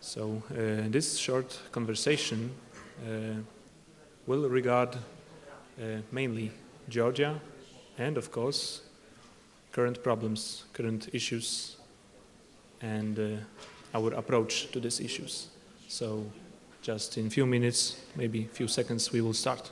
So this short conversation will regard mainly Georgia and, of course, current problems, current issues, and our approach to these issues. So just in a few minutes, maybe a few seconds, we will start.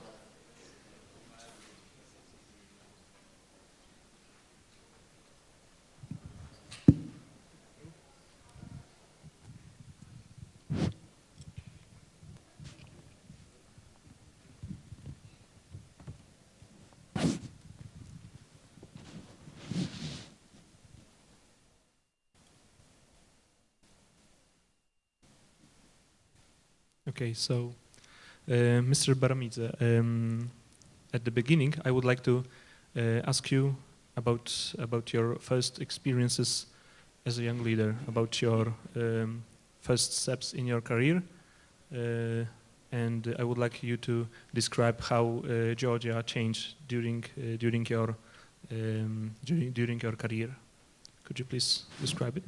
Okay, so Mr. Baramidze, at the beginning, I would like to ask you about your first experiences as a young leader, about your first steps in your career, and I would like you to describe how Georgia changed during your career. Could you please describe it?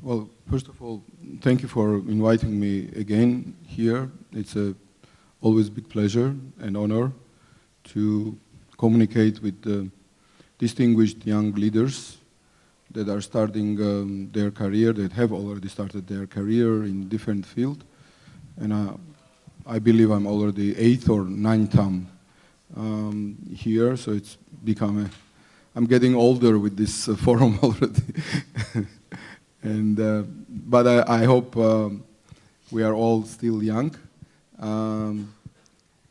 Well, first of all, thank you for inviting me again here. It's always a big pleasure and honor to communicate with the distinguished young leaders that are starting their career, that have already started their career in different fields. And I believe I'm already 8th or 9th time here, so it's become I'm getting older with this forum already. And, but I hope we are all still young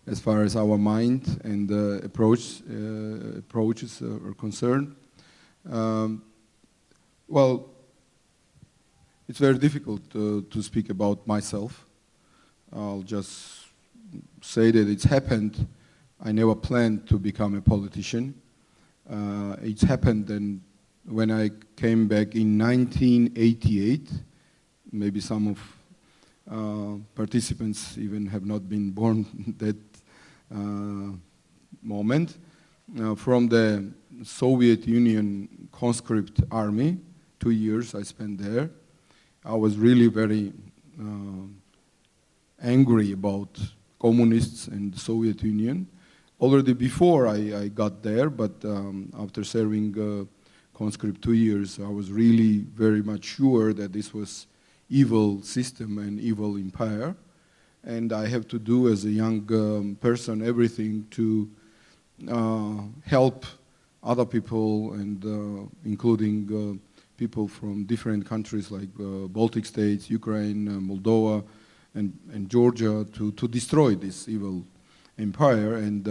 as far as our mind and approaches are concerned. Well, it's very difficult to speak about myself. I'll just say that it's happened. I never planned to become a politician. It's happened and when I came back in 1988, maybe some of participants even have not been born that moment, from the Soviet Union conscript army. 2 years I spent there. I was really very angry about communists and the Soviet Union. Already before I got there, but after serving conscript 2 years, I was really very much sure that this was evil system and evil empire, and I have to do as a young person everything to help other people and including people from different countries like Baltic states, Ukraine, Moldova, and Georgia to destroy this evil empire and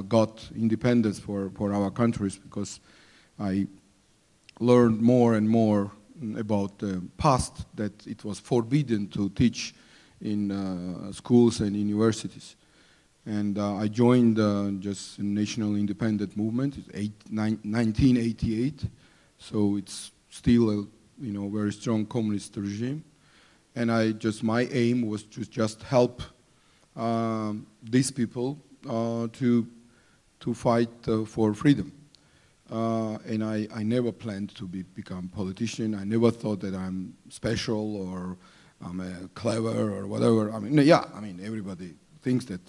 got independence for our countries, because I learned more and more about the past that it was forbidden to teach in schools and universities. And I joined just a national independent movement, 1988, so it's still a very strong communist regime. And my aim was to just help these people to fight for freedom. And I never planned to become a politician. I never thought that I'm special or I'm clever or whatever. I mean, everybody thinks that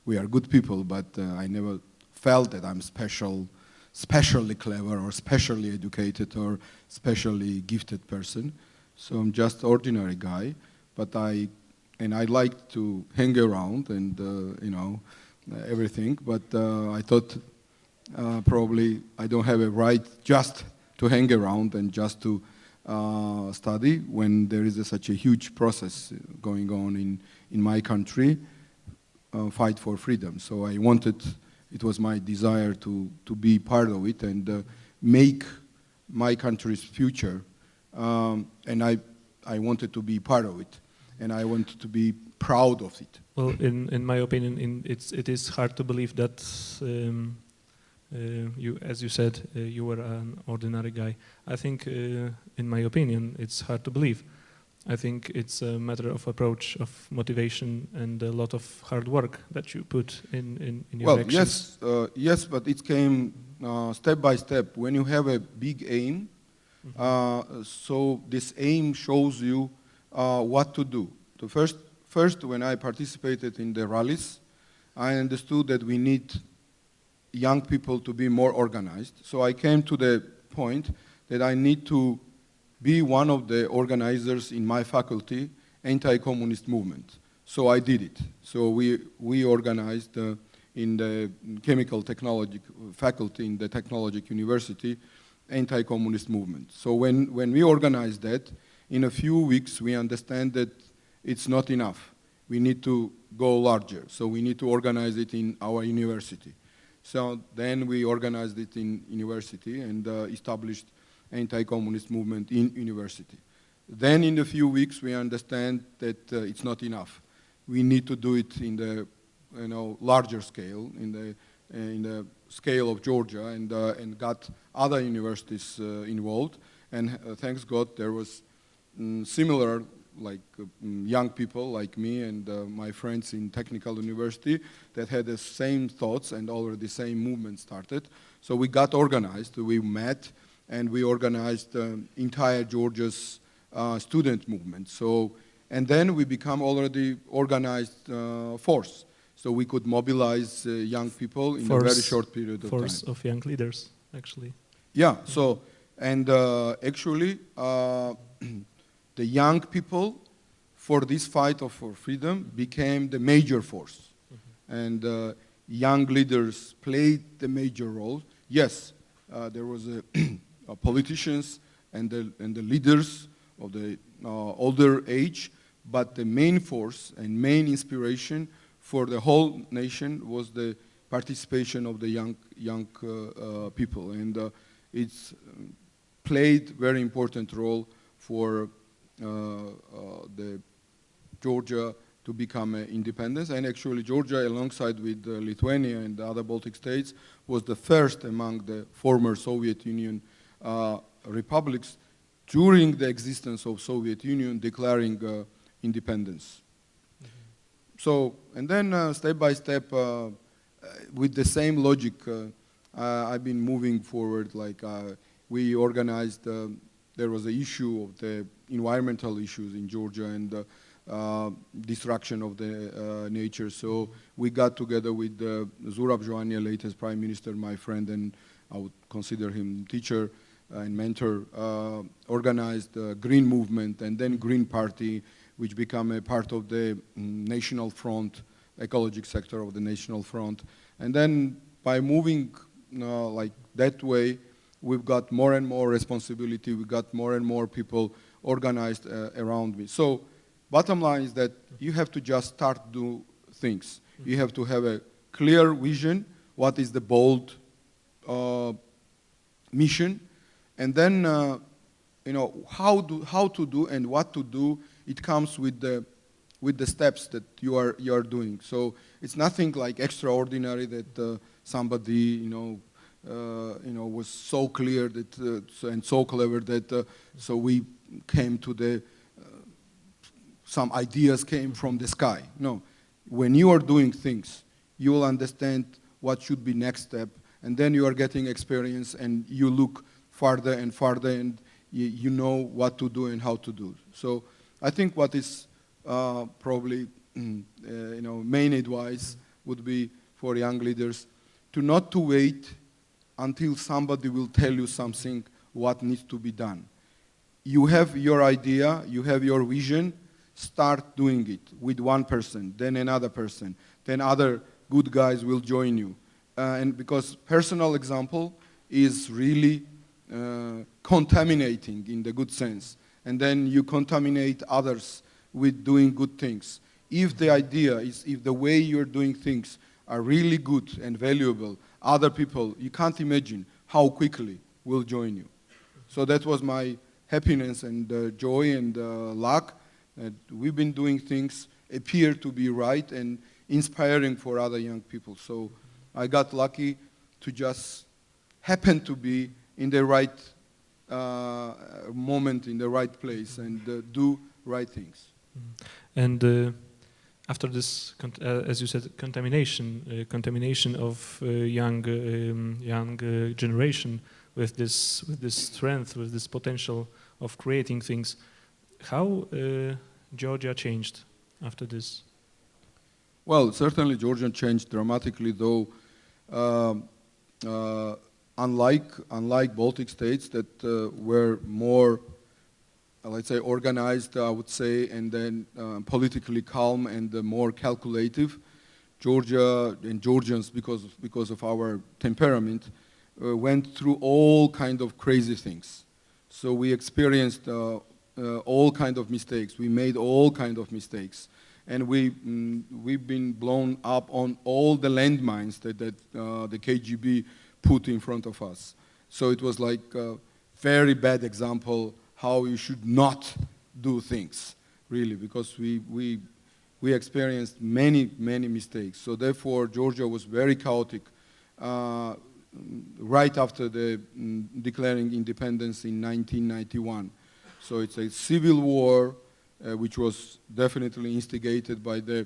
we are good people, but I never felt that I'm specially clever or specially educated or specially gifted person. So I'm just ordinary guy, but I like to hang around and everything. But I thought. Probably I don't have a right just to hang around and just to study when there is such a huge process going on in my country, fight for freedom. So it was my desire to be part of it and make my country's future. And I wanted to be part of it, and I wanted to be proud of it. Well, in my opinion, it is hard to believe that as you said, you were an ordinary guy. I think, in my opinion, it's hard to believe. I think it's a matter of approach, of motivation, and a lot of hard work that you put in your actions. Yes, but it came step by step. When you have a big aim, so this aim shows you what to do. First, when I participated in the rallies, I understood that we need young people to be more organized. So I came to the point that I need to be one of the organizers in my faculty, anti-communist movement. So I did it. So we organized in the chemical technology faculty in the Technological University, anti-communist movement. So when we organized that, in a few weeks we understand that it's not enough. We need to go larger. So we need to organize it in our university. So then we organized it in university and established anti-communist movement in university. Then in a few weeks we understand that it's not enough. We need to do it in the larger scale, in the scale of Georgia, and got other universities involved. And thanks God there was similar young people like me and my friends in Technical University that had the same thoughts and already the same movement started. So we got organized, we met, and we organized entire Georgia's student movement. So, and then we become already organized force. So we could mobilize young people in a very short period of time. Force of young leaders, actually. Yeah, so, and actually, the young people for this fight for freedom became the major force. Mm-hmm. And young leaders played the major role. Yes, there was politicians and the leaders of the older age, but the main force and main inspiration for the whole nation was the participation of the young people. And it's played very important role for the Georgia to become independent. And actually Georgia, alongside with Lithuania and the other Baltic states, was the first among the former Soviet Union republics during the existence of Soviet Union declaring independence. Mm-hmm. So, and then step by step, with the same logic, I've been moving forward. We organized, there was an issue of the environmental issues in Georgia and destruction of the nature. So we got together with Zurab Joania, latest prime minister, my friend, and I would consider him teacher and mentor, organized the Green Movement and then Green Party, which became a part of the National Front, ecologic sector of the National Front. And then by moving like that way, we've got more and more responsibility, we got more and more people organized around me. So bottom line is that you have to just start do things. You have to have a clear vision, what is the bold mission, and then how to do and what to do. It comes with the steps that you are doing. So it's nothing like extraordinary that somebody was so clear that and so clever that so we came to the some ideas came from the sky. No, when you are doing things, you will understand what should be next step, and then you are getting experience, and you look farther and farther, and you know what to do and how to do. So I think what is probably main advice would be for young leaders to not to wait until somebody will tell you something what needs to be done. You have your idea, you have your vision, start doing it with one person, then another person, then other good guys will join you. And because personal example is really contaminating in the good sense. And then you contaminate others with doing good things. If the idea is, if the way you're doing things are really good and valuable, other people, you can't imagine how quickly will join you. So that was my happiness and joy and luck. We've been doing things appear to be right and inspiring for other young people. So I got lucky to just happen to be in the right moment, in the right place, and do right things. And after this, as you said, contamination of young generation with this strength, with this potential of creating things, how Georgia changed after this? Well, certainly Georgia changed dramatically, though unlike Baltic states that were more, let's say, organized, I would say, and then politically calm and more calculative. Georgia and Georgians, because of our temperament, went through all kind of crazy things. So we experienced all kind of mistakes. We made all kind of mistakes, and we've been blown up on all the landmines that the KGB put in front of us. So it was like a very bad example how you should not do things, really, because we experienced many mistakes. So therefore, Georgia was very chaotic right after the declaring independence in 1991. So it's a civil war, which was definitely instigated by the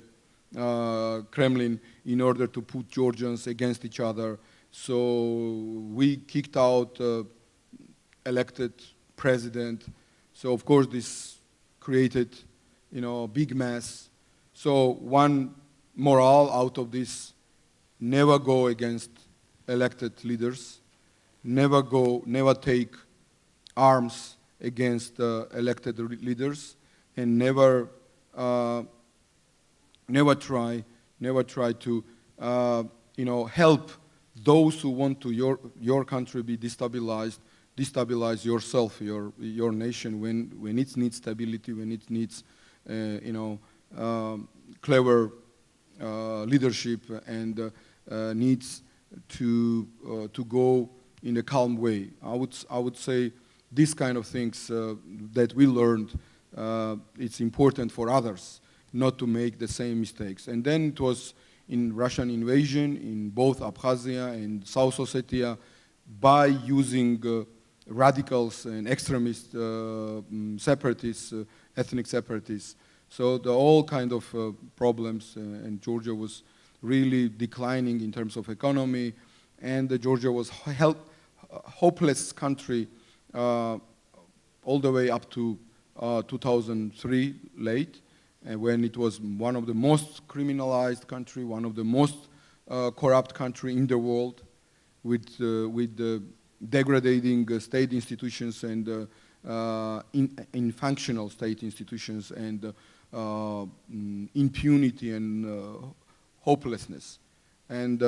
Kremlin in order to put Georgians against each other. So we kicked out elected president. So of course this created, a big mess. So one morale out of this: never go against elected leaders, never take arms against elected leaders, and never try to help those who want to your country be destabilize yourself, your nation, when it needs stability, when it needs clever leadership, and needs to go in a calm way. I would say these kind of things that we learned, it's important for others not to make the same mistakes. And then it was in Russian invasion in both Abkhazia and South Ossetia, by using radicals and extremist separatists, ethnic separatists. So all kind of problems, and Georgia was really declining in terms of economy, and Georgia was a hopeless country all the way up to 2003 late, when it was one of the most criminalized country, one of the most corrupt country in the world, with degrading state institutions and functional state institutions, and impunity and hopelessness. And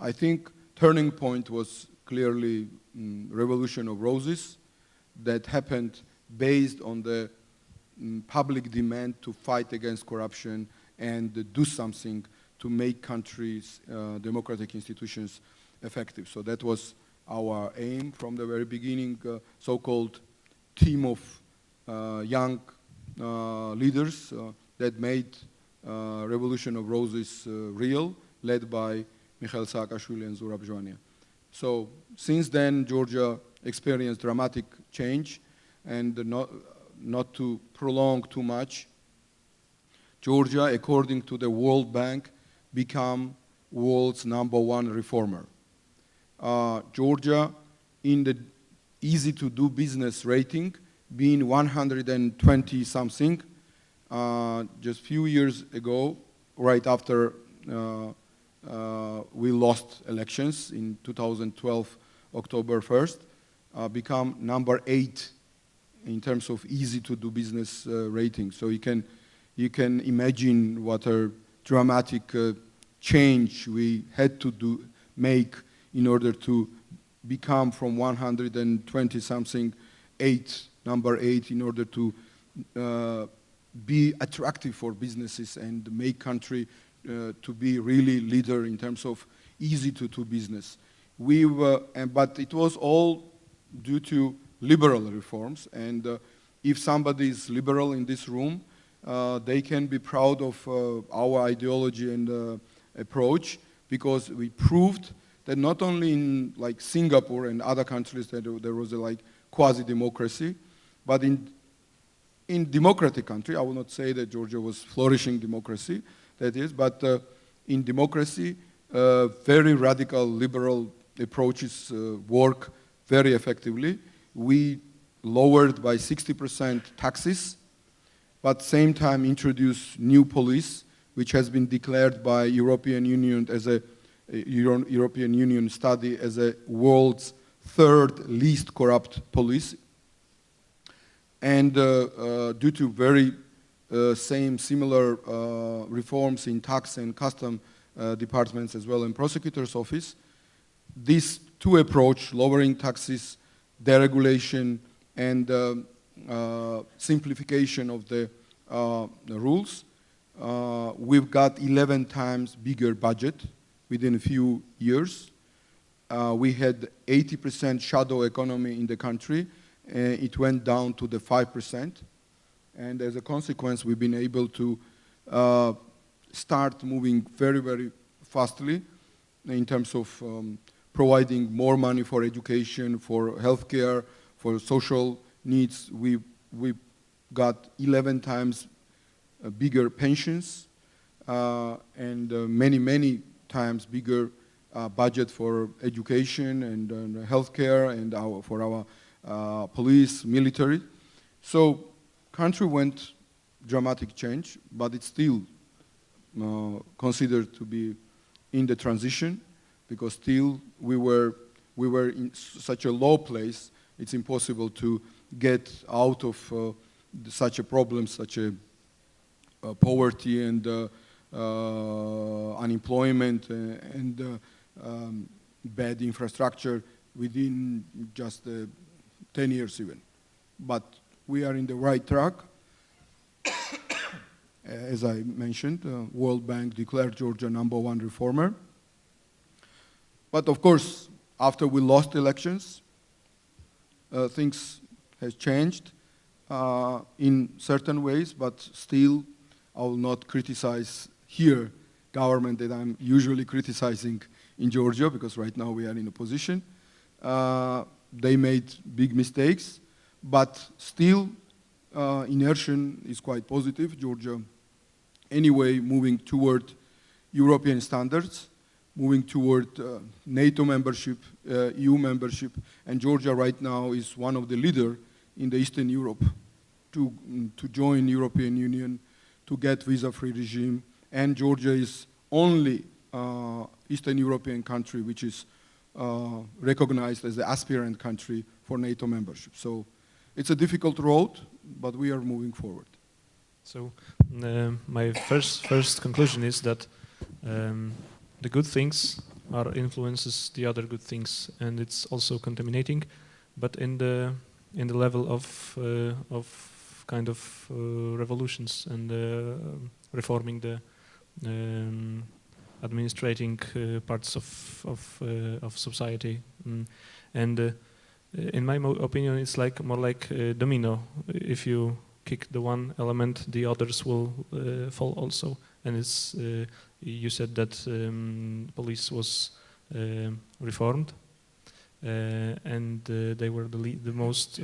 I think turning point was clearly Revolution of Roses that happened based on the public demand to fight against corruption and do something to make countries, democratic institutions, effective. So that was our aim from the very beginning, so-called team of young leaders that made Revolution of Roses real, led by Mikhail Saakashvili and Zurab Zhvania. So since then, Georgia experienced dramatic change, and not to prolong too much, Georgia, according to the World Bank, became world's #1 reformer. Georgia, in the easy to do business rating, being 120 something, just few years ago, right after we lost elections in 2012, October 1st, become #8 in terms of easy to do business rating. So you can imagine what a dramatic change we had to make in order to become from 120 something #8, in order to be attractive for businesses and make country to be really leader in terms of easy to do business. But it was all due to liberal reforms, and if somebody is liberal in this room, they can be proud of our ideology and approach, because we proved that not only in like Singapore and other countries that there was a like quasi-democracy, but in democratic country, I will not say that Georgia was flourishing democracy, that is, but in democracy, very radical liberal approaches work very effectively. We lowered by 60% taxes but same time introduce new police, which has been declared by European Union as a European Union study as a world's third least corrupt police. And due to very similar reforms in tax and custom departments as well in prosecutor's office, these two approach, lowering taxes, deregulation, and simplification of the rules, we've got 11 times bigger budget within a few years. We had 80% shadow economy in the country. It went down to the 5%. And as a consequence, we've been able to start moving very, very fastly in terms of providing more money for education, for healthcare, for social needs. We've got 11 times bigger pensions and many, many times bigger budget for education and healthcare and for our police, military. So country went dramatic change, but it's still considered to be in the transition because still we were in such a low place. It's impossible to get out of such a problem, such a poverty and unemployment and bad infrastructure within just 10 years even. But we are in the right track. As I mentioned, World Bank declared Georgia #1 reformer. But of course, after we lost elections, things has changed in certain ways, but still I will not criticize here government that I'm usually criticizing in Georgia because right now we are in opposition. They made big mistakes, but still inertia is quite positive. Georgia anyway moving toward European standards, moving toward NATO membership, EU membership, and Georgia right now is one of the leaders in the Eastern Europe to join European Union, to get visa-free regime, and Georgia is only Eastern European country which is recognized as the aspirant country for NATO membership. So it's a difficult road, but we are moving forward. So my first conclusion is that the good things are influences the other good things, and it's also contaminating, but in the level of kind of revolutions and reforming the administrating parts of society, and in my opinion, it's like more like a domino. If you kick the one element, the others will fall also. And it's you said that police was reformed, and they were the least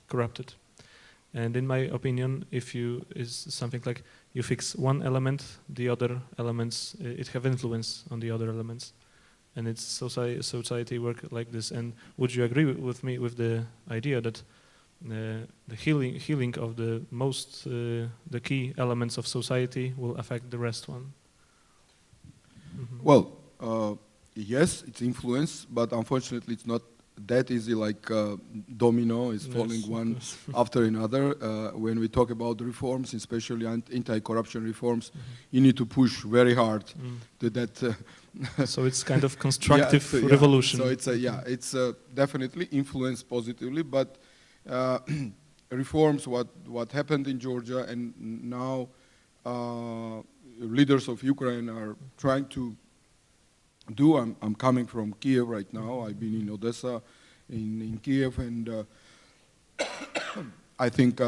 corrupted. And in my opinion, if you is something like you fix one element, the other elements it have influence on the other elements, and it's society work like this. And would you agree with me with the idea that the healing of the key elements of society will affect the rest one? Mm-hmm. Well, yes, it's influence, but unfortunately it's not that easy like domino is falling one after another. When we talk about reforms, especially anti-corruption reforms, you need to push very hard to that. So it's kind of constructive revolution. So it's definitely influenced positively, but reforms, what happened in Georgia, and now leaders of Ukraine are trying to do. I'm coming from Kiev right now. I've been in Odessa, in Kiev, and I think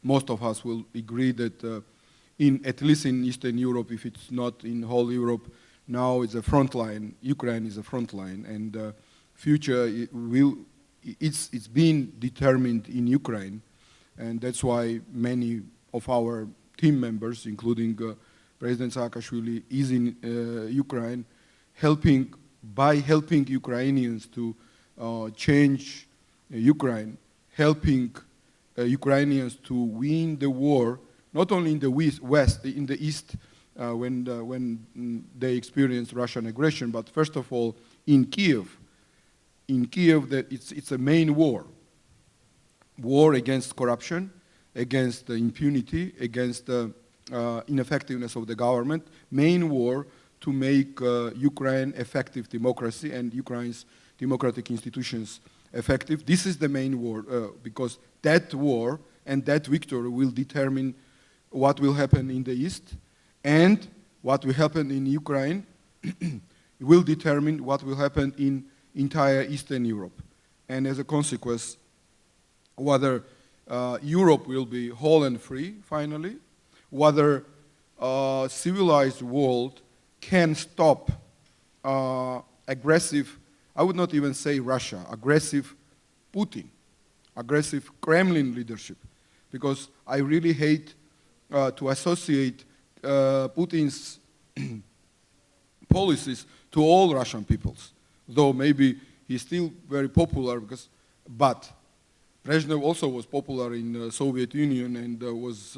most of us will agree that at least in Eastern Europe, if it's not in whole Europe, now it's a front line. Ukraine is a front line, and future it's being determined in Ukraine, and that's why many of our team members, including President Saakashvili, is in Ukraine, helping Ukrainians to change Ukraine, helping Ukrainians to win the war, not only in the west, in the east, when they experienced Russian aggression, but first of all in Kiev. In Kiev, it's a main war against corruption, against impunity, against ineffectiveness of the government, main war to make Ukraine effective democracy and Ukraine's democratic institutions effective. This is the main war, because that war and that victory will determine what will happen in the East, and what will happen in Ukraine will determine what will happen in entire Eastern Europe. And as a consequence, whether Europe will be whole and free, finally, whether a civilized world can stop aggressive, I would not even say Russia, aggressive Putin, aggressive Kremlin leadership, because I really hate to associate Putin's policies to all Russian peoples, though maybe he's still very popular, but Brezhnev also was popular in the Soviet Union and was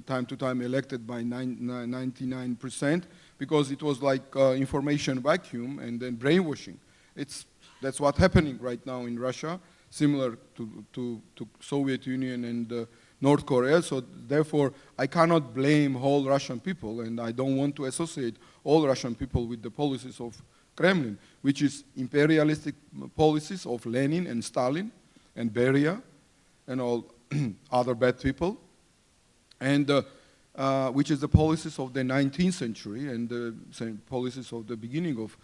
time to time elected by 99%, because it was like information vacuum and then brainwashing. That's what's happening right now in Russia, similar to Soviet Union and North Korea. So therefore, I cannot blame whole Russian people, and I don't want to associate all Russian people with the policies of Kremlin, which is imperialistic policies of Lenin and Stalin and Beria and all other bad people, and which is the policies of the 19th century and the policies of the beginning of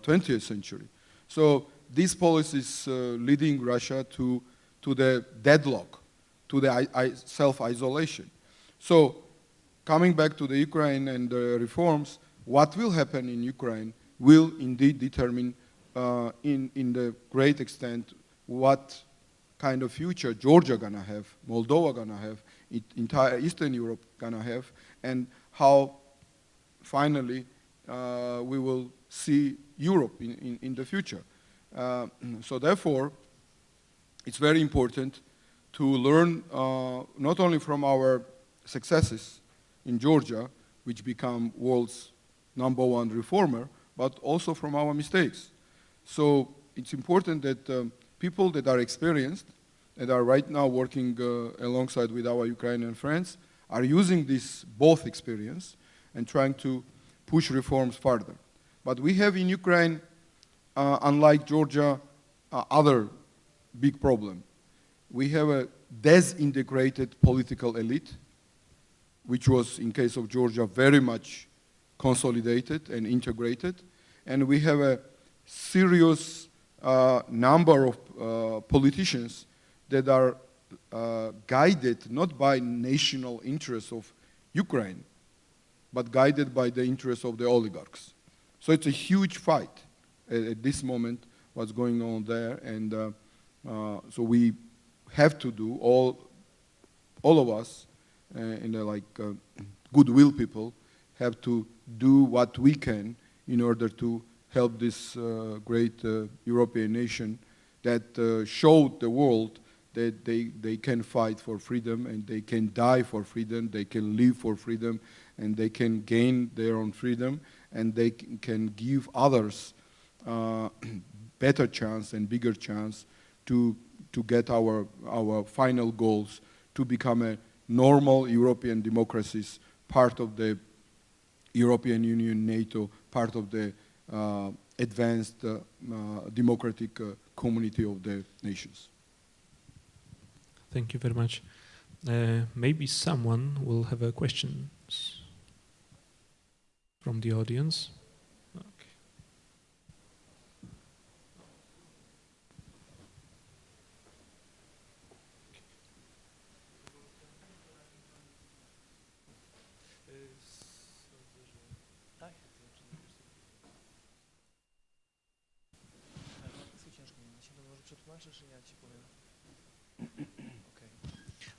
20th century. So these policies leading Russia to the deadlock, to the self-isolation. So coming back to the Ukraine and the reforms, what will happen in Ukraine will indeed determine in the great extent what kind of future Georgia gonna have, Moldova gonna have, entire Eastern Europe gonna have, and how finally we will see Europe in the future. So therefore, it's very important to learn not only from our successes in Georgia, which become world's #1 reformer, but also from our mistakes. So it's important that people that are experienced, that are right now working alongside with our Ukrainian friends, are using this both experience and trying to push reforms further. But we have in Ukraine, unlike Georgia, other big problem. We have a disintegrated political elite, which was, in case of Georgia, very much consolidated and integrated. And we have a serious number of politicians that are guided not by national interests of Ukraine, but guided by the interests of the oligarchs. So it's a huge fight at this moment, what's going on there. And so we have to do, all of us, goodwill people, have to do what we can in order to help this great European nation that showed the world that they can fight for freedom, and they can die for freedom, they can live for freedom, and they can gain their own freedom, and they can give others better chance and bigger chance to get our final goals, to become a normal European democracies, part of the European Union, NATO, part of the advanced democratic community of the nations. Thank you very much. Maybe someone will have a question from the audience. Okay.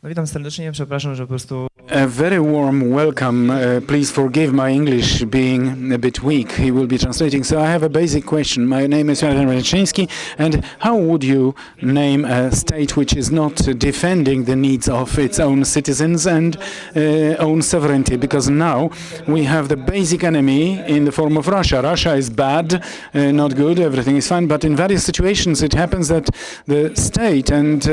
No witam serdecznie, przepraszam, że po prostu A very warm welcome. Please forgive my English being a bit weak. He will be translating. So I have a basic question. My name is Jan Ręczyński, and how would you name a state which is not defending the needs of its own citizens and own sovereignty? Because now we have the basic enemy in the form of Russia. Russia is bad, not good, everything is fine, but in various situations it happens that the state and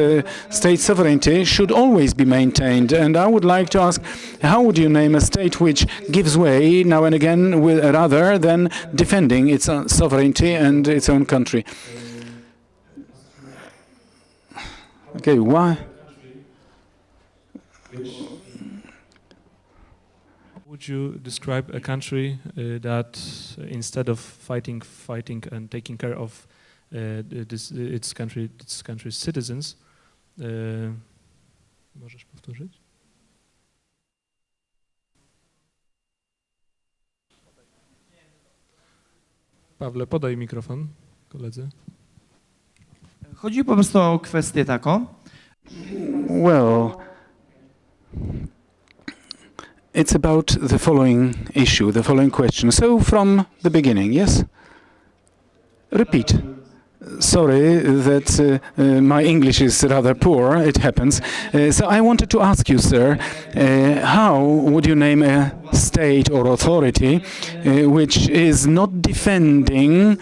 state sovereignty should always be maintained. And I would like to ask, how would you name a state which gives way now and again rather than defending its sovereignty and its own country? Okay, why? Would you describe a country that instead of fighting and taking care of its country's citizens, możesz powtórzyć? Pawle, podaj mikrofon koledze. Chodzi po prostu o kwestię taką. Well, it's about the following issue, the following question. So from the beginning, yes? Repeat. Sorry that my English is rather poor, it happens. So I wanted to ask you, sir, how would you name a state or authority which is not defending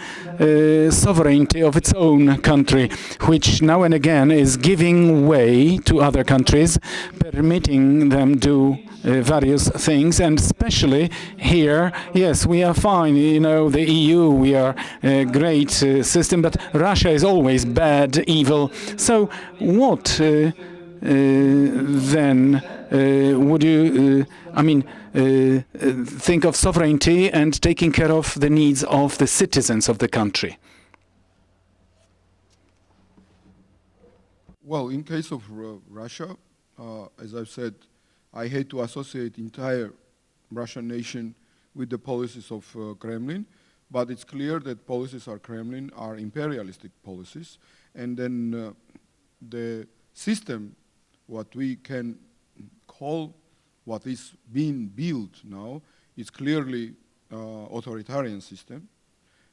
sovereignty of its own country, which now and again is giving way to other countries, permitting them do various things, and especially here, yes, we are fine, you know, the EU, we are a great system, but Russia is always bad, evil. So what then would you, think of sovereignty and taking care of the needs of the citizens of the country? Well, in case of Russia, as I've said, I hate to associate entire Russian nation with the policies of Kremlin, but it's clear that policies of Kremlin are imperialistic policies, and then the system, what we can call what is being built now, is clearly authoritarian system,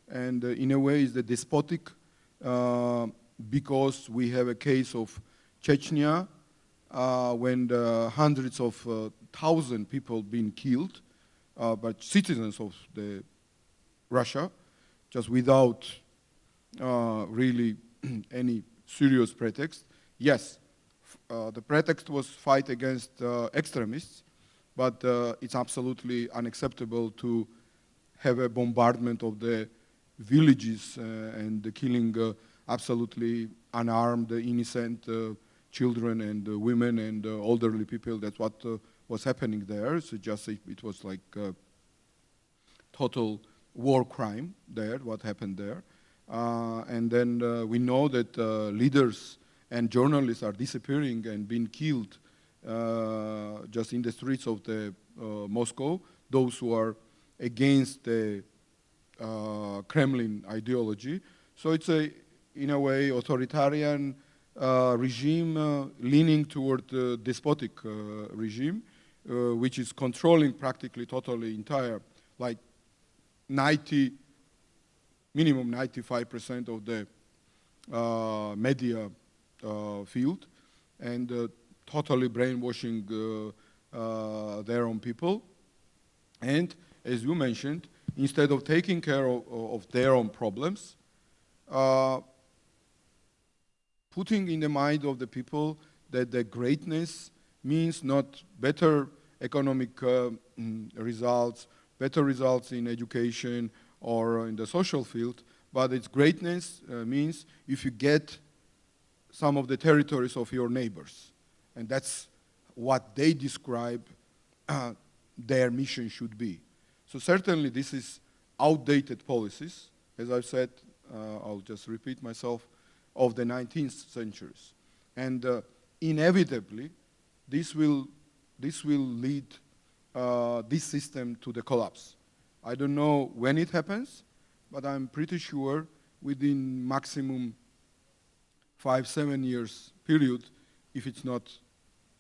and in a way is the despotic because we have a case of Chechnya, when the hundreds of thousands people been killed by citizens of the Russia, just without really any serious pretext. Yes, the pretext was fight against extremists, but it's absolutely unacceptable to have a bombardment of the villages and the killing absolutely unarmed, innocent children and women and elderly people. That's what was happening there. So just it was like total war crime there, what happened there. And then we know that leaders and journalists are disappearing and being killed just in the streets of the Moscow, those who are against the Kremlin ideology. So it's in a way, authoritarian regime leaning toward despotic regime, which is controlling practically totally entire, like minimum 95% of the media field, and totally brainwashing their own people. And as you mentioned, instead of taking care of their own problems, putting in the mind of the people that the greatness means not better economic results, better results in education or in the social field, but its greatness means if you get some of the territories of your neighbors. And that's what they describe their mission should be. So certainly this is outdated policies. As I've said, I'll just repeat myself, of the 19th centuries. And inevitably, this will lead this system to the collapse. I don't know when it happens, but I'm pretty sure within maximum 5-7 years period, if it's not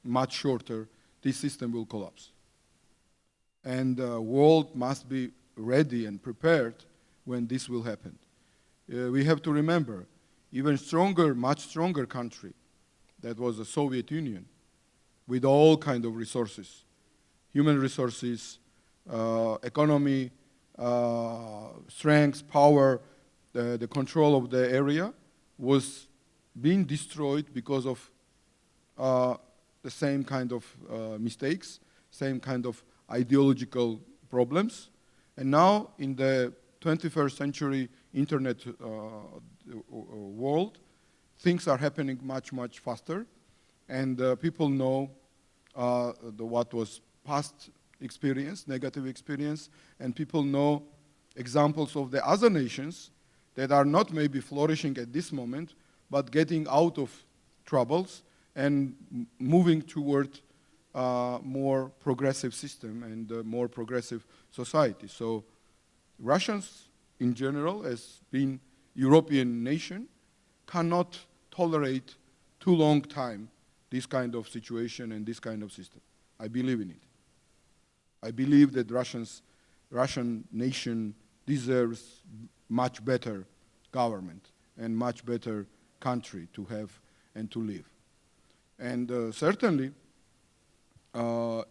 much shorter, this system will collapse. And the world must be ready and prepared when this will happen. We have to remember, even stronger, much stronger country, that was the Soviet Union, with all kinds of resources, human resources, economy, strength, power, the control of the area, was being destroyed because of the same kind of mistakes, same kind of ideological problems. And now in the 21st century internet world, things are happening much, much faster. And people know what was past experience, negative experience, and people know examples of the other nations that are not maybe flourishing at this moment, but getting out of troubles and moving toward more progressive system and more progressive society. So Russians in general, as being European nation, cannot tolerate too long time this kind of situation and this kind of system. I believe in it. I believe that Russian nation deserves much better government and much better country to have and to live. And certainly,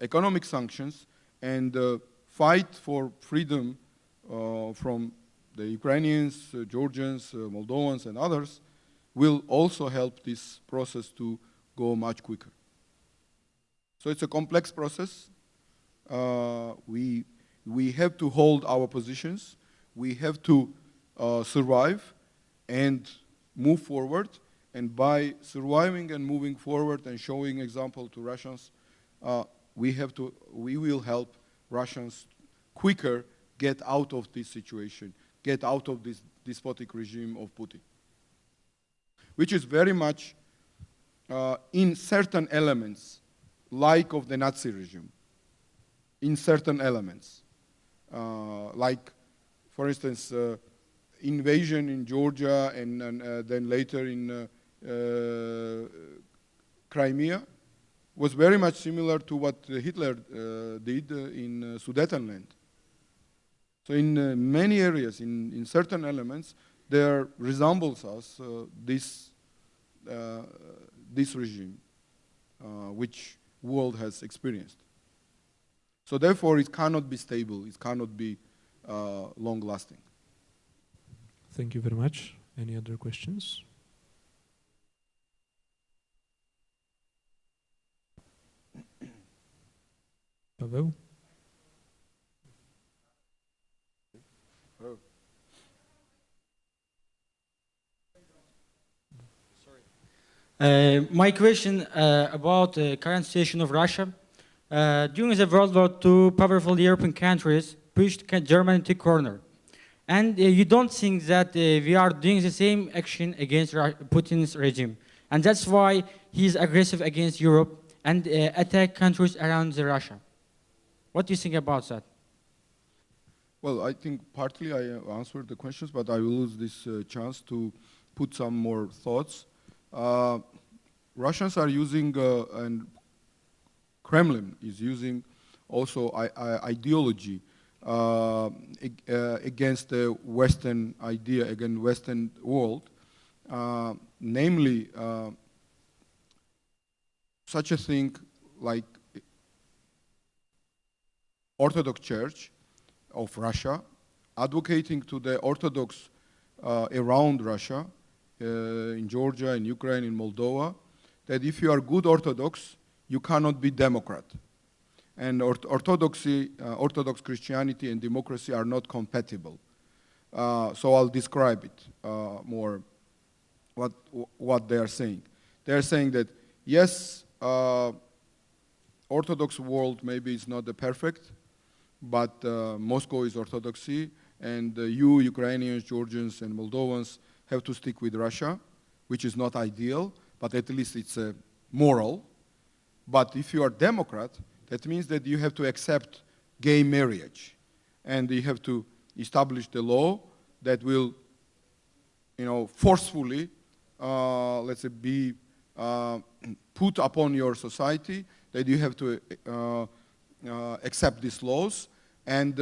economic sanctions and fight for freedom from the Ukrainians, Georgians, Moldovans, and others will also help this process to go much quicker. So it's a complex process. We have to hold our positions. We have to survive and move forward. And by surviving and moving forward and showing example to Russians, we will help Russians quicker get out of this situation, get out of this despotic regime of Putin, which is very much in certain elements like of the Nazi regime, in certain elements. Like, for instance, invasion in Georgia and then later in Crimea was very much similar to what Hitler did in Sudetenland. So in many areas, in certain elements, there resembles us this regime, which world has experienced. So therefore, it cannot be stable. It cannot be long-lasting. Thank you very much. Any other questions? Pavel? My question about the current situation of Russia. During the World War II, powerful European countries pushed Germany to corner. And you don't think that we are doing the same action against Putin's regime. And that's why he's aggressive against Europe and attack countries around Russia. What do you think about that? Well, I think partly I answered the questions, but I will use this chance to put some more thoughts. Russians are using, and Kremlin is using also ideology against the Western idea, against Western world, namely such a thing like Orthodox Church of Russia, advocating to the Orthodox around Russia, in Georgia, in Ukraine, in Moldova, that if you are good Orthodox, you cannot be Democrat. And Orthodox Christianity and democracy are not compatible. So I'll describe it more, what they are saying. They are saying that, yes, Orthodox world maybe is not the perfect, but Moscow is Orthodoxy, and you, Ukrainians, Georgians, and Moldovans, have to stick with Russia, which is not ideal, but at least it's moral. But if you are Democrat, that means that you have to accept gay marriage, and you have to establish the law that will, forcefully, let's say, be put upon your society that you have to accept these laws, and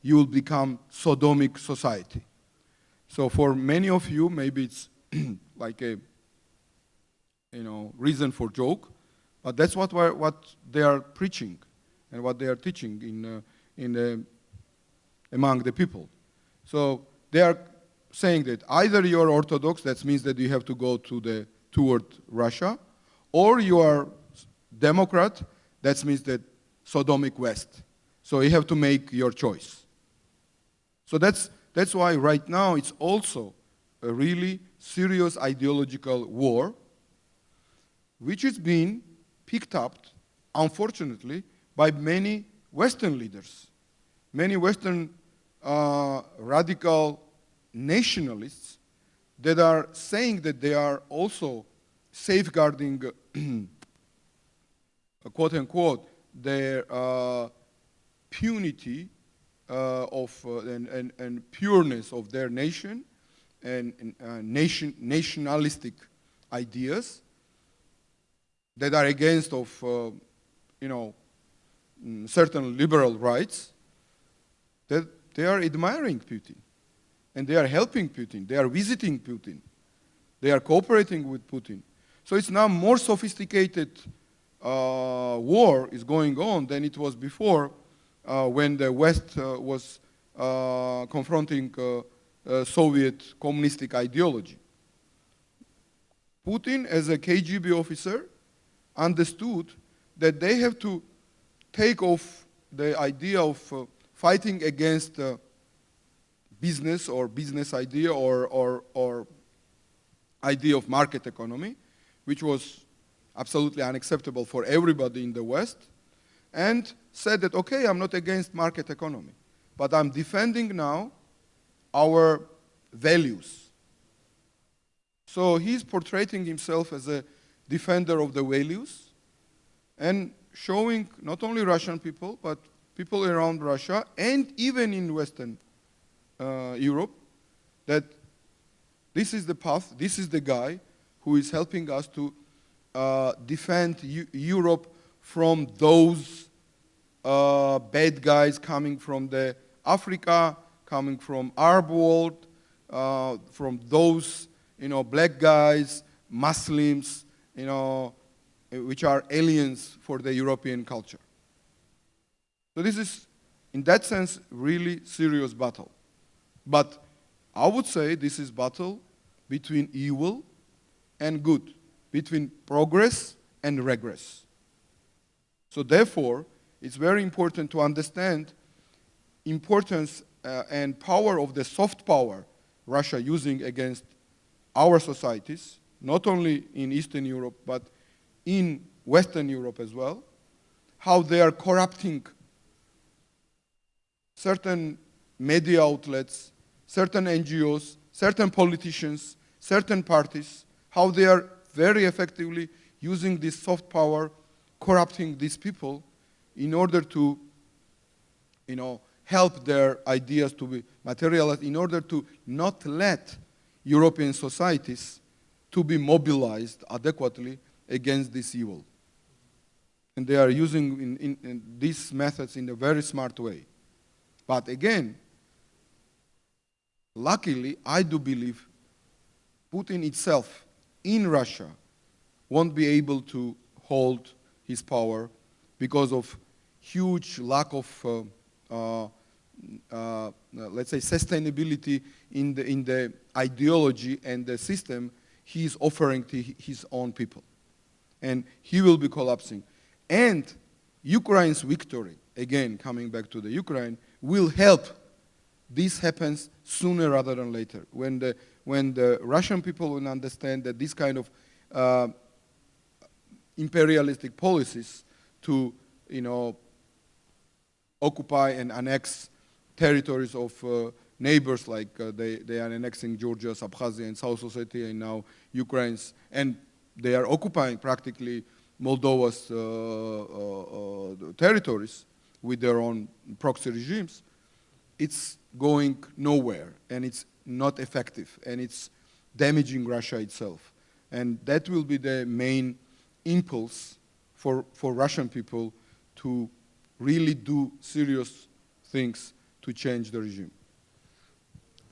you will become Sodomic society. So for many of you, maybe it's like a reason for joke, but that's what they are preaching and what they are teaching among the people. So they are saying that either you are Orthodox, that means that you have to go toward Russia, or you are Democrat, that means that Sodomic West. So you have to make your choice. So that's why right now it's also a really serious ideological war, which is being picked up, unfortunately, by many Western leaders, many Western radical nationalists that are saying that they are also safeguarding, quote unquote, their punity and pureness of their nation and nationalistic ideas that are against of certain liberal rights, that they are admiring Putin and they are helping Putin, they are visiting Putin, they are cooperating with Putin. So it's now more sophisticated war is going on than it was before when the West was confronting Soviet communistic ideology. Putin, as a KGB officer, understood that they have to take off the idea of fighting against business or business idea or idea of market economy, which was absolutely unacceptable for everybody in the West, and said that, okay, I'm not against market economy, but I'm defending now our values. So he's portraying himself as a defender of the values and showing not only Russian people, but people around Russia and even in Western Europe that this is the path, this is the guy who is helping us to defend Europe from those bad guys coming from the Africa, coming from Arab world, from those black guys, Muslims, which are aliens for the European culture. So this is, in that sense, really serious battle. But I would say this is battle between evil and good, between progress and regress. So therefore, it's very important to understand importance and power of the soft power Russia using against our societies, not only in Eastern Europe, but in Western Europe as well, how they are corrupting certain media outlets, certain NGOs, certain politicians, certain parties, how they are very effectively using this soft power, corrupting these people in order to, help their ideas to be materialized, in order to not let European societies to be mobilized adequately against this evil. And they are using in these methods in a very smart way. But again, luckily, I do believe Putin itself in Russia won't be able to hold his power because of huge lack of, let's say, sustainability in the ideology and the system he is offering to his own people. And he will be collapsing. And Ukraine's victory, again, coming back to the Ukraine, will help this happens sooner rather than later. When the Russian people will understand that this kind of imperialistic policies to, occupy and annex territories of neighbors, like they are annexing Georgia, Abkhazia, and South Ossetia, and now Ukraine's, and they are occupying practically Moldova's territories with their own proxy regimes. It's going nowhere, and it's not effective, and it's damaging Russia itself. And that will be the main impulse for Russian people to really do serious things to change the regime.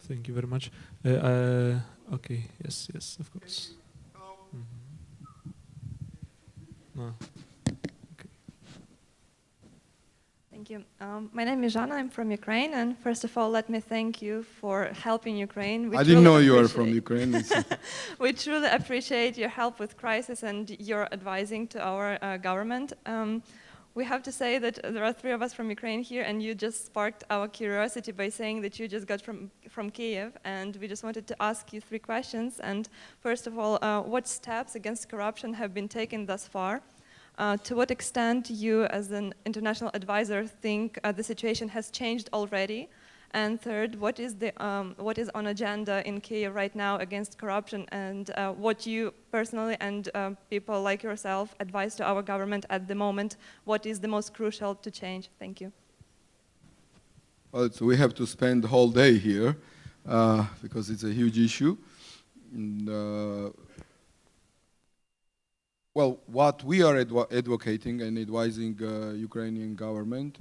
Thank you very much. Okay, yes, of course. No. Thank you. My name is Jana. I'm from Ukraine, and first of all, let me thank you for helping Ukraine. I didn't know you were from Ukraine. We truly appreciate your help with crisis and your advising to our government. We have to say that there are three of us from Ukraine here, and you just sparked our curiosity by saying that you just got from Kiev, and we just wanted to ask you three questions. And first of all, what steps against corruption have been taken thus far? To what extent you, as an international advisor, think the situation has changed already? And third, what is on agenda in Kiev right now against corruption, and what you personally and people like yourself advise to our government at the moment? What is the most crucial to change? Thank you. Well, so we have to spend the whole day here because it's a huge issue. And, well, what we are advocating and advising Ukrainian government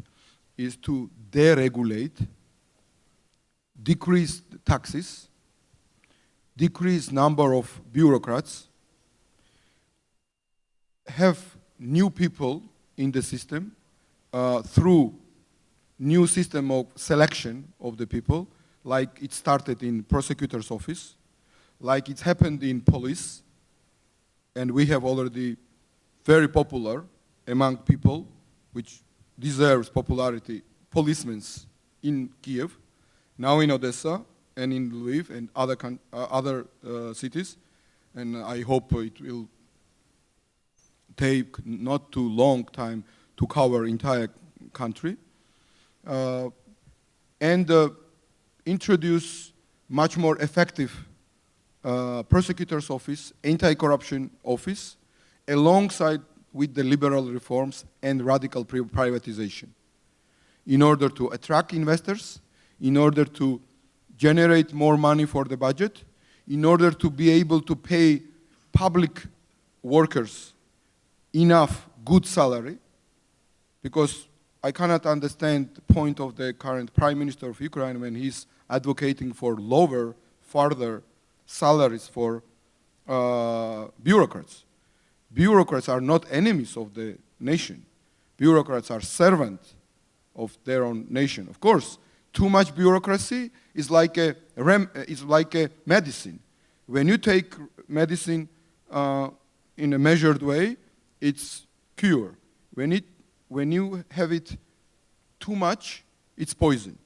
is to deregulate, decrease taxes, decrease number of bureaucrats, have new people in the system through new system of selection of the people, like it started in prosecutor's office, like it's happened in police, and we have already very popular among people, which deserves popularity, policemen in Kiev, now in Odessa and in Lviv and other cities, and I hope it will take not too long time to cover entire country, and introduce much more effective prosecutor's office, anti-corruption office, alongside with the liberal reforms and radical privatization, in order to attract investors, in order to generate more money for the budget, in order to be able to pay public workers enough good salary, because I cannot understand the point of the current Prime Minister of Ukraine when he's advocating for lower, further salaries for bureaucrats. Bureaucrats are not enemies of the nation. Bureaucrats are servants of their own nation. Of course, too much bureaucracy is like a medicine. When you take medicine in a measured way, it's cure. When you have it too much, it's poison.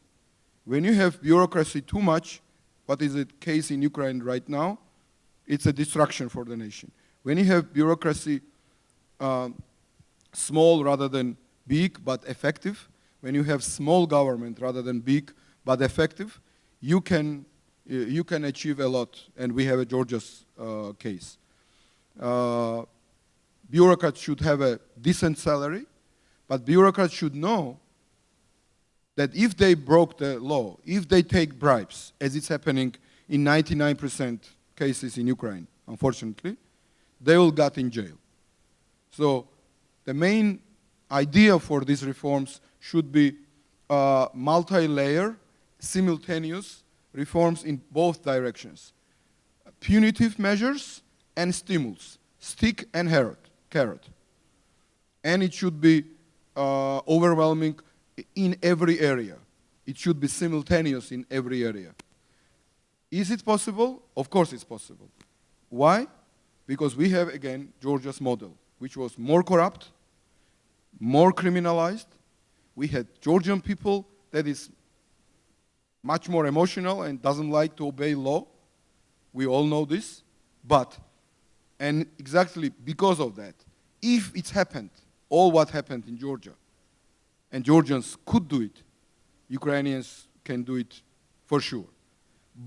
When you have bureaucracy too much, what is the case in Ukraine right now, it's a destruction for the nation. When you have bureaucracy small rather than big but effective, when you have small government rather than big but effective, you can achieve a lot, and we have a Georgia's case. Bureaucrats should have a decent salary, but bureaucrats should know that if they broke the law, if they take bribes, as it's happening in 99% cases in Ukraine, unfortunately, they will get in jail. So the main idea for these reforms should be multi-layer, simultaneous reforms in both directions. Punitive measures and stimulus, stick and carrot. And it should be overwhelming in every area. It should be simultaneous in every area. Is it possible? Of course it's possible. Why? Because we have, again, Georgia's model, which was more corrupt, more criminalized. We had Georgian people that is much more emotional and doesn't like to obey law. We all know this. And exactly because of that, if it's happened, all what happened in Georgia, and Georgians could do it, Ukrainians can do it for sure.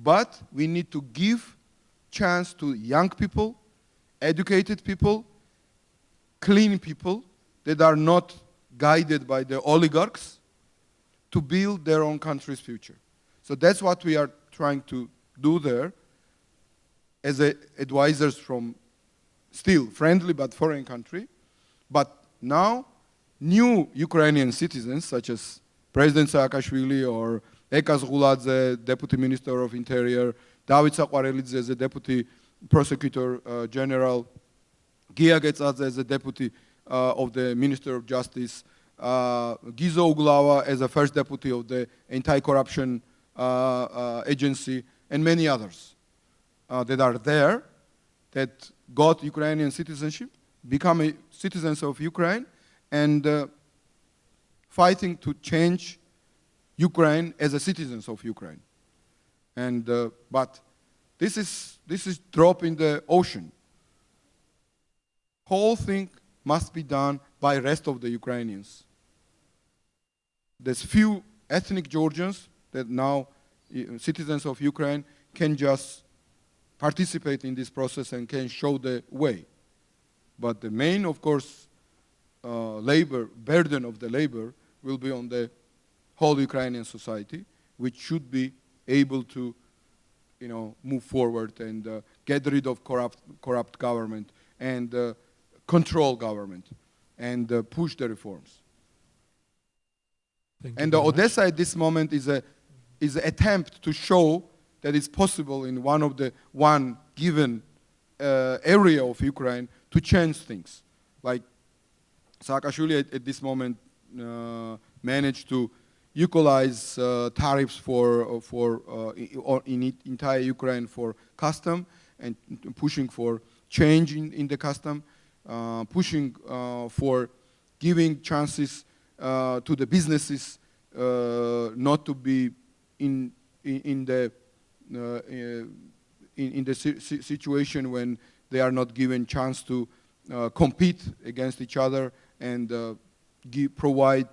But we need to give chance to young people, educated people, clean people that are not guided by the oligarchs to build their own country's future. So that's what we are trying to do there as advisors from still friendly but foreign country, but now new Ukrainian citizens, such as President Saakashvili or Eka Zghuladze, Deputy Minister of Interior, David Saquarelidze as a Deputy Prosecutor General, Gia Getsadze as a Deputy of the Minister of Justice, Gizo Uglava as a First Deputy of the Anti-Corruption Agency, and many others that are there, that got Ukrainian citizenship, become citizens of Ukraine, and fighting to change Ukraine as a citizens of Ukraine. And but this is drop in the ocean. Whole thing must be done by rest of the Ukrainians. There's few ethnic Georgians that now citizens of Ukraine can just participate in this process and can show the way. But the main, of course, burden of the labor will be on the whole Ukrainian society, which should be able to, move forward and get rid of corrupt government and control government and push the reforms. And the Odessa at this moment is an attempt to show that it's possible in one given area of Ukraine to change things. Like Saakashvili at this moment managed to equalize tariffs in entire Ukraine for custom and pushing for change in the custom, pushing for giving chances to the businesses not to be in the situation when they are not given chance to compete against each other and provide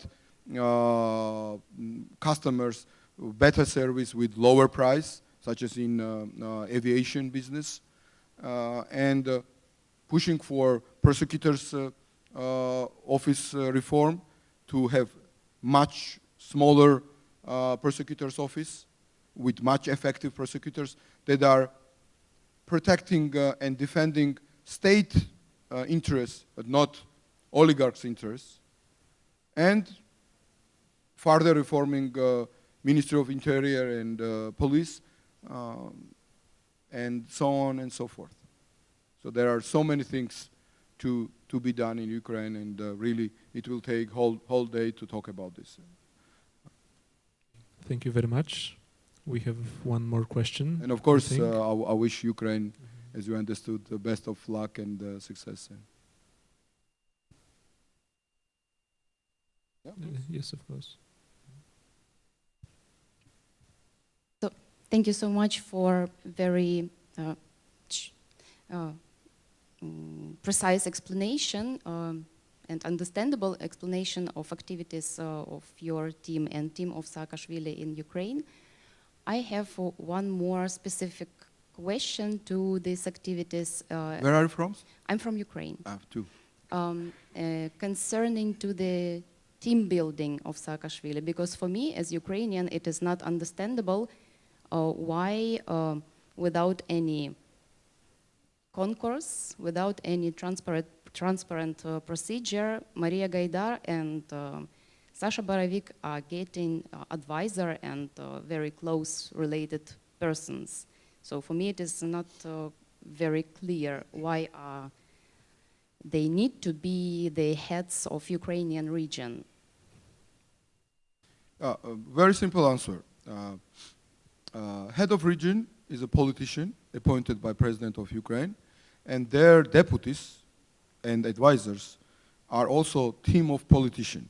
customers better service with lower price, such as in aviation business, and pushing for prosecutors' office reform to have much smaller prosecutors' office with much effective prosecutors that are protecting and defending state interests, but not oligarchs' interests, and further reforming Ministry of Interior and police, and so on and so forth. So there are so many things to be done in Ukraine, and really it will take whole day to talk about this. Thank you very much. We have one more question. And of course, I wish Ukraine, as you understood, the best of luck and success. Yeah, yes, of course. So, thank you so much for very precise explanation and understandable explanation of activities of your team and team of Saakashvili in Ukraine. I have one more specific question to these activities. Where are you from? I'm from Ukraine. Too. Concerning to the team building of Saakashvili, because for me as Ukrainian it is not understandable why without any concourse, without any transparent procedure, Maria Gaidar and Sasha Baravik are getting advisor and very close related persons. So for me it is not very clear why they need to be the heads of Ukrainian region. Very simple answer. Head of region is a politician appointed by President of Ukraine, and their deputies and advisors are also team of politicians.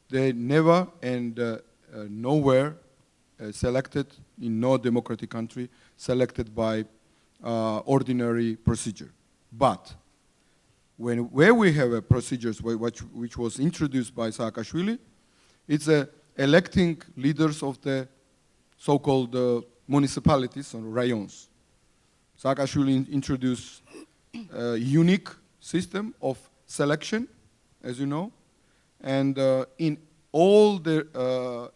They never and nowhere selected in no democratic country selected by ordinary procedure. But where we have a procedures which was introduced by Saakashvili, it's electing leaders of the so-called municipalities or rayons. Saakashvili introduced a unique system of selection, as you know, and in all the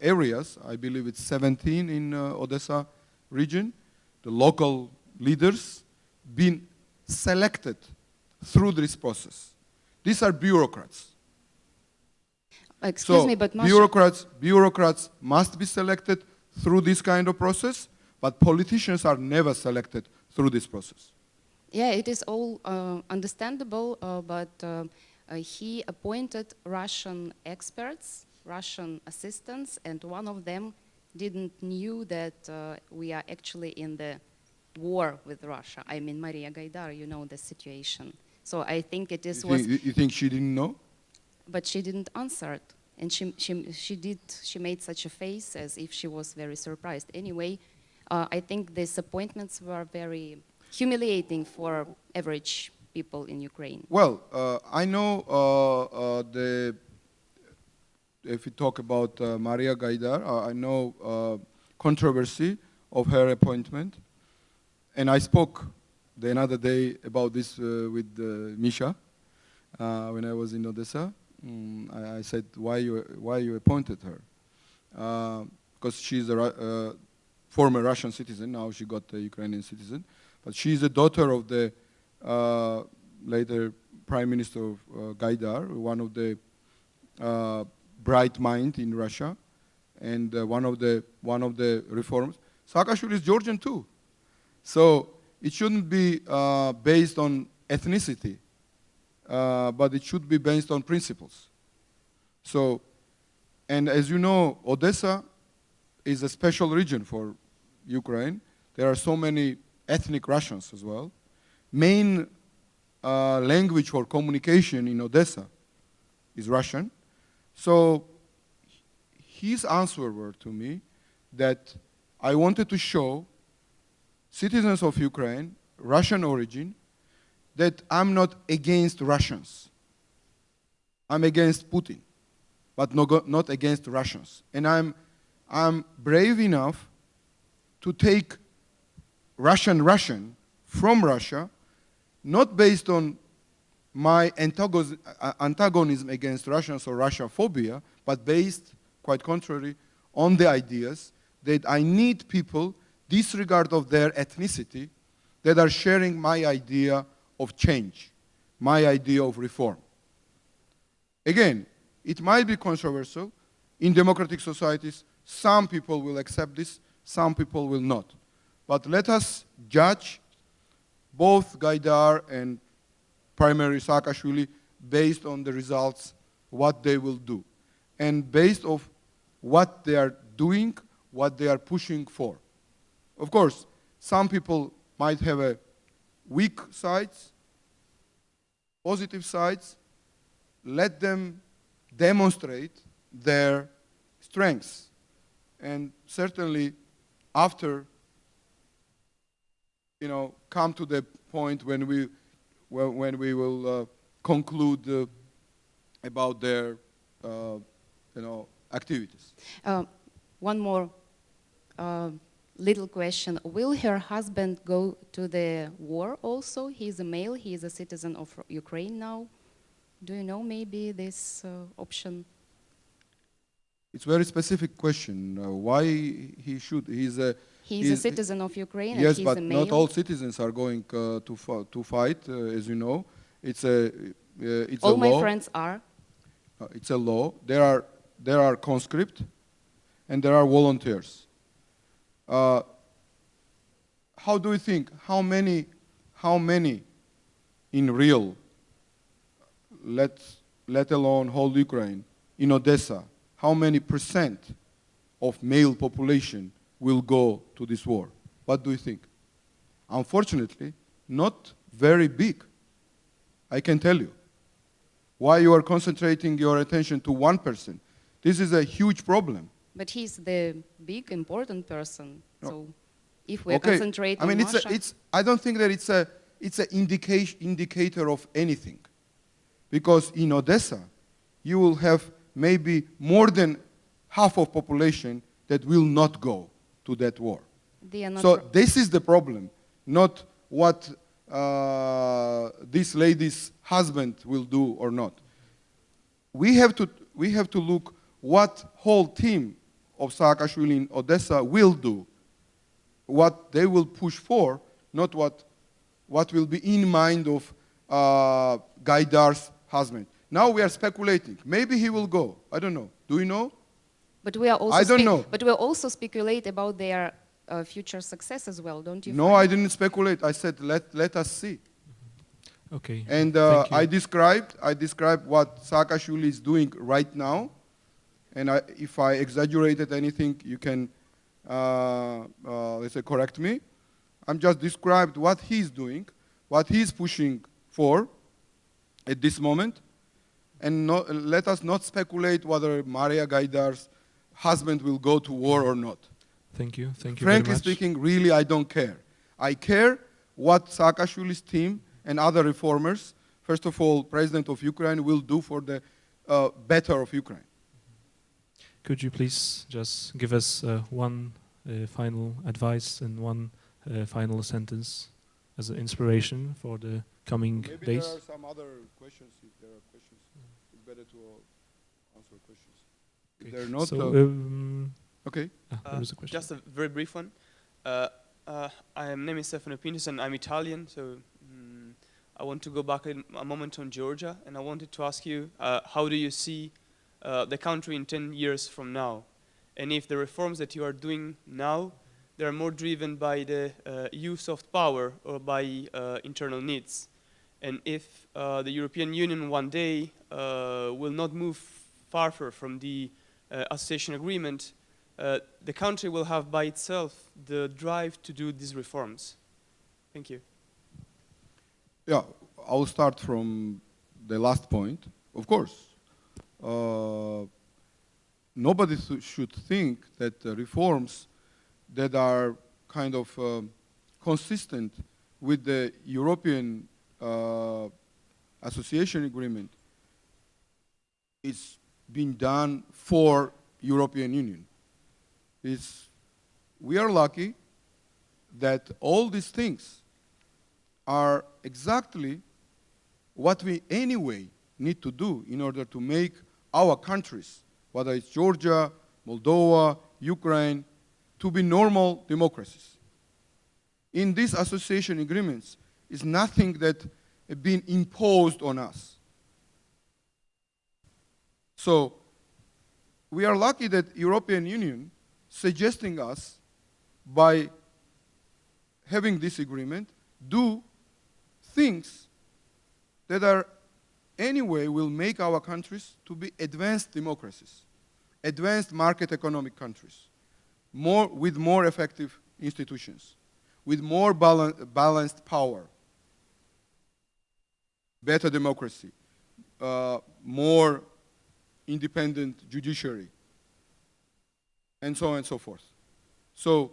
areas, I believe it's 17 in Odessa region, the local leaders been selected through this process. These are bureaucrats. Excuse me, but Masha, bureaucrats must be selected through this kind of process, but politicians are never selected through this process. yeah, it is all understandable, but he appointed Russian experts, Russian assistants, and one of them didn't knew that we are actually in the war with Russia. I mean, Maria Gaidar, you know the situation. So I think it is You think she didn't know? but she didn't answer it. And she made such a face as if she was very surprised. Anyway, I think these appointments were very humiliating for average people in Ukraine. Well, I know if we talk about Maria Gaidar, I know controversy of her appointment. And I spoke the another day about this with Misha when I was in Odessa. I said, why you appointed her? Because she's a former Russian citizen, now she got a Ukrainian citizen. But she's a daughter of the later Prime Minister of Gaidar, one of the bright mind in Russia, and one of the reforms. Saakashvili is Georgian too. So it shouldn't be based on ethnicity, but it should be based on principles. So, and as you know, Odessa is a special region for Ukraine. There are so many ethnic Russians as well. Main language for communication in Odessa is Russian. So his answer were to me that I wanted to show citizens of Ukraine, Russian origin, that I'm not against Russians. I'm against Putin, but not against Russians. And I'm brave enough to take Russian from Russia, not based on my antagonism against Russians or Russia-phobia, but based, quite contrary, on the ideas that I need people, disregard of their ethnicity, that are sharing my idea of change, my idea of reform. Again, it might be controversial. In democratic societies, some people will accept this, some people will not. But let us judge both Gaidar and primary Saakashvili based on the results, what they will do, and based on what they are doing, what they are pushing for. Of course, some people might have a weak sides, positive sides. Let them demonstrate their strengths. And certainly after, come to the point when we will conclude about their, activities. One more little question. Will her husband go to the war also? He's a male, he is a citizen of Ukraine now. Do you know maybe this option? It's a very specific question. Why he should? He's a citizen of Ukraine. Yes, and he's but a male. not all citizens are going to fight, as you know. It's all a law. my friends are. It's a law. There are conscript, and there are volunteers. How do you think? How many in real? Let alone whole Ukraine, in Odessa, how many percent of male population will go to this war? What do you think? Unfortunately, not very big. I can tell you. Why you are concentrating your attention to one person? This is a huge problem. But he's the big, important person. No. So if we concentrate on Russia... I don't think that it's an indicator of anything. Because in Odessa, you will have maybe more than half of population that will not go to that war. So this is the problem, not what this lady's husband will do or not. We have to look what whole team of Saakashvili in Odessa will do, what they will push for, not what will be in mind of Gaidar's husband. Now we are speculating. Maybe he will go. I don't know. Do you know? But we are also I don't know. But we also speculate about their future success as well, don't you? No, find? I didn't speculate. I said let us see. Okay. And thank you. I described what Saakashvili is doing right now. And if I exaggerated anything, you can let's say correct me. I'm just described what he's doing, what he's pushing for at this moment. And let us not speculate whether Maria Gaidar's husband will go to war or not. Thank you. Thank you Frankly very much. speaking, really, I don't care. I care what Saakashvili's team and other reformers, first of all, President of Ukraine, will do for the better of Ukraine. Could you please just give us one final advice and one final sentence as an inspiration for the coming Maybe days? there are some other questions. If there are questions, it's better to answer questions. If Okay. they're not, So, okay. there is a question. Just a very brief one. My name is Stefano Pintus and I'm Italian, so I want to go back a moment on Georgia, and I wanted to ask you, how do you see the country in 10 years from now? And if the reforms that you are doing now, they are more driven by the use of power or by internal needs? And if the European Union one day will not move farther from the association agreement, the country will have by itself the drive to do these reforms. Thank you. Yeah, I'll start from the last point. Of course, nobody should think that the reforms that are kind of consistent with the European association agreement is being done for European Union. We are lucky that all these things are exactly what we anyway need to do in order to make our countries, whether it's Georgia, Moldova, Ukraine, to be normal democracies. In these association agreements is nothing that has been imposed on us. So we are lucky that European Union suggesting us by having this agreement do things that are anyway will make our countries to be advanced democracies, advanced market economic countries, with more effective institutions, with more balanced power, better democracy, more independent judiciary, and so on and so forth. So,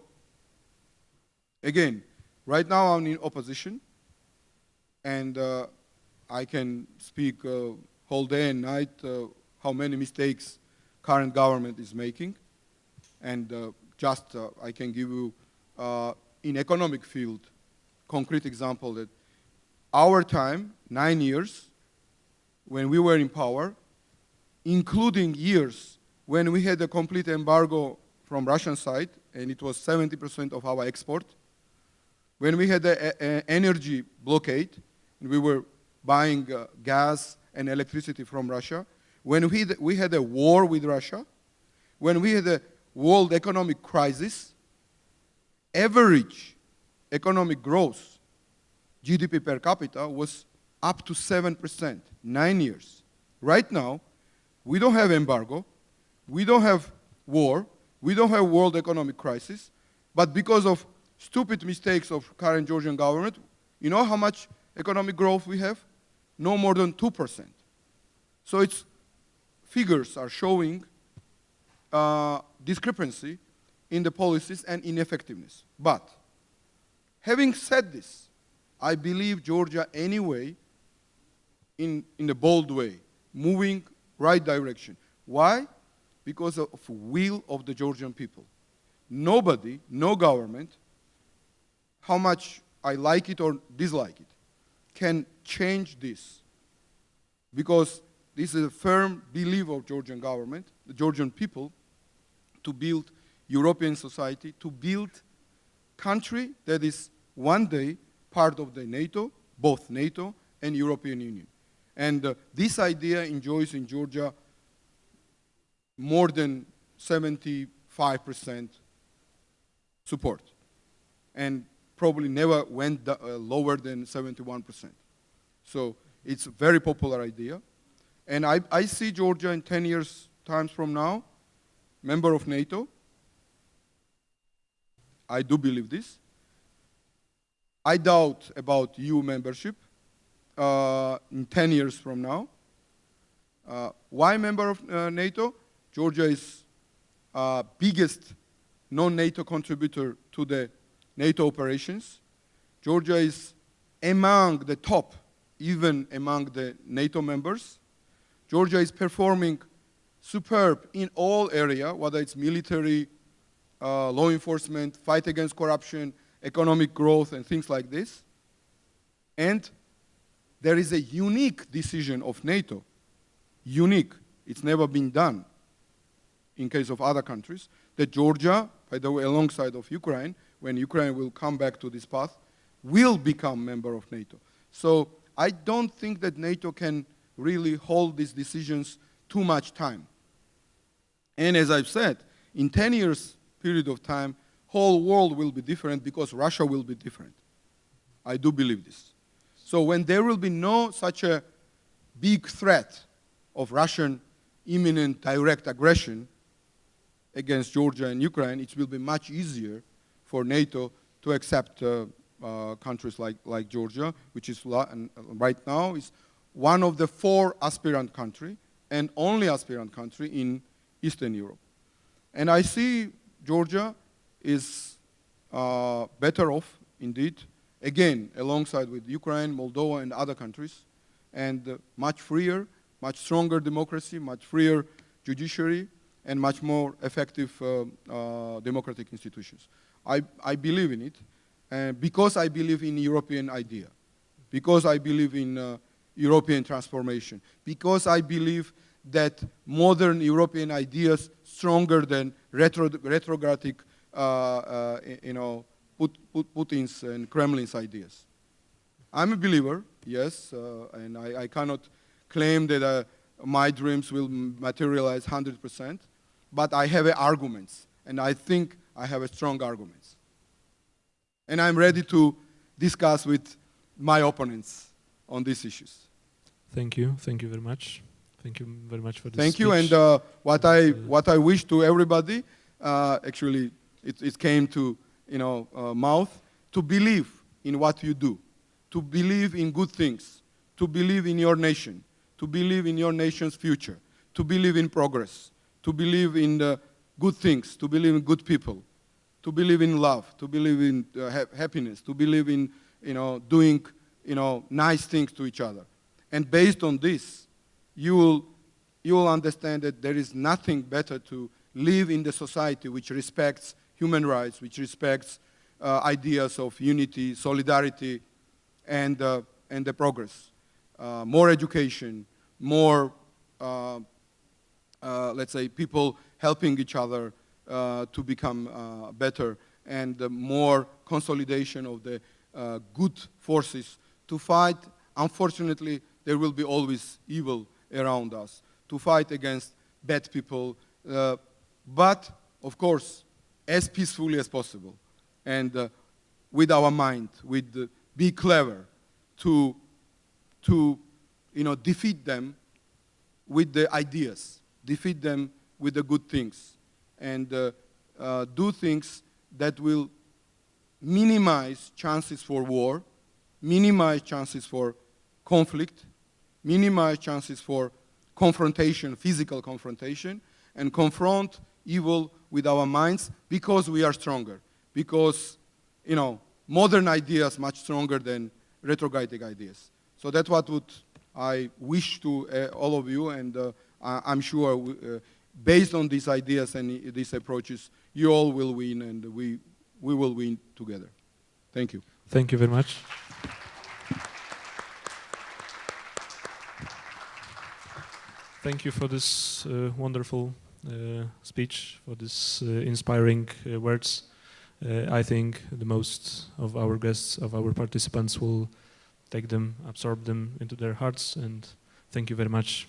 again, right now I'm in opposition, and I can speak whole day and night how many mistakes current government is making, and I can give you in economic field concrete example that our time, 9 years, when we were in power, including years when we had a complete embargo from Russian side, and it was 70% of our export, when we had an energy blockade, and we were buying gas and electricity from Russia, when we had a war with Russia, when we had a world economic crisis, average economic growth, GDP per capita, was up to 7%, 9 years. Right now, we don't have embargo, we don't have war, we don't have world economic crisis, but because of stupid mistakes of current Georgian government, you know how much economic growth we have? No more than 2%. So figures are showing discrepancy in the policies and ineffectiveness. But having said this, I believe Georgia anyway, in a bold way, moving right direction. Why? Because of will of the Georgian people. Nobody, no government, how much I like it or dislike it, can change this. Because this is a firm belief of Georgian government, the Georgian people, to build European society, to build country that is one day part of the NATO, both NATO and European Union. And this idea enjoys in Georgia more than 75% support, and probably never went lower than 71%. So it's a very popular idea. And I see Georgia in 10 years times from now, member of NATO. I do believe this. I doubt about EU membership in 10 years from now. Why member of NATO? Georgia is biggest non-NATO contributor to the NATO operations. Georgia is among the top, even among the NATO members. Georgia is performing superb in all areas, whether it's military, law enforcement, fight against corruption, economic growth, and things like this. And there is a unique decision of NATO, unique, it's never been done in case of other countries, that Georgia, by the way, alongside of Ukraine, when Ukraine will come back to this path, will become member of NATO. So I don't think that NATO can really hold these decisions too much time. And as I've said, in 10 years period of time, whole world will be different because Russia will be different. I do believe this. So when there will be no such a big threat of Russian imminent direct aggression against Georgia and Ukraine, it will be much easier for NATO to accept countries like Georgia, which is right now is one of the 4 aspirant countries and only aspirant country in Eastern Europe. And I see Georgia is better off, indeed, again, alongside with Ukraine, Moldova, and other countries, and much freer, much stronger democracy, much freer judiciary, and much more effective democratic institutions. I believe in it, because I believe in European idea, because I believe in European transformation, because I believe that modern European ideas stronger than retrogradic, Putin's and Kremlin's ideas. I'm a believer, yes, and I cannot claim that my dreams will materialize 100%, but I have arguments, and I think I have strong arguments. And I'm ready to discuss with my opponents on these issues. Thank you very much. Thank you very much for this Thank speech. you, and what I wish to everybody, actually, it came to mouth, to believe in what you do, to believe in good things, to believe in your nation, to believe in your nation's future, to believe in progress, to believe in good things, to believe in good people, to believe in love, to believe in happiness, to believe in doing nice things to each other. And based on this, you will understand that there is nothing better to live in the society which respects human rights, which respects ideas of unity, solidarity, and the progress. More education, more, let's say, people helping each other to become better, and more consolidation of the good forces to fight. Unfortunately, there will be always evil around us, to fight against bad people, but, of course, as peacefully as possible, and with our mind, be clever to defeat them with the ideas, defeat them with the good things, and do things that will minimize chances for war, minimize chances for conflict, minimize chances for confrontation, physical confrontation, and confront evil with our minds, because we are stronger, because modern ideas much stronger than retrogradic ideas. So that's what I wish to all of you, and I'm sure based on these ideas and these approaches, you all will win, and we will win together. Thank you. Thank you very much. Thank you for this wonderful speech, for this inspiring words. I think the most of our guests, of our participants, will take them, absorb them into their hearts, and Thank you very much.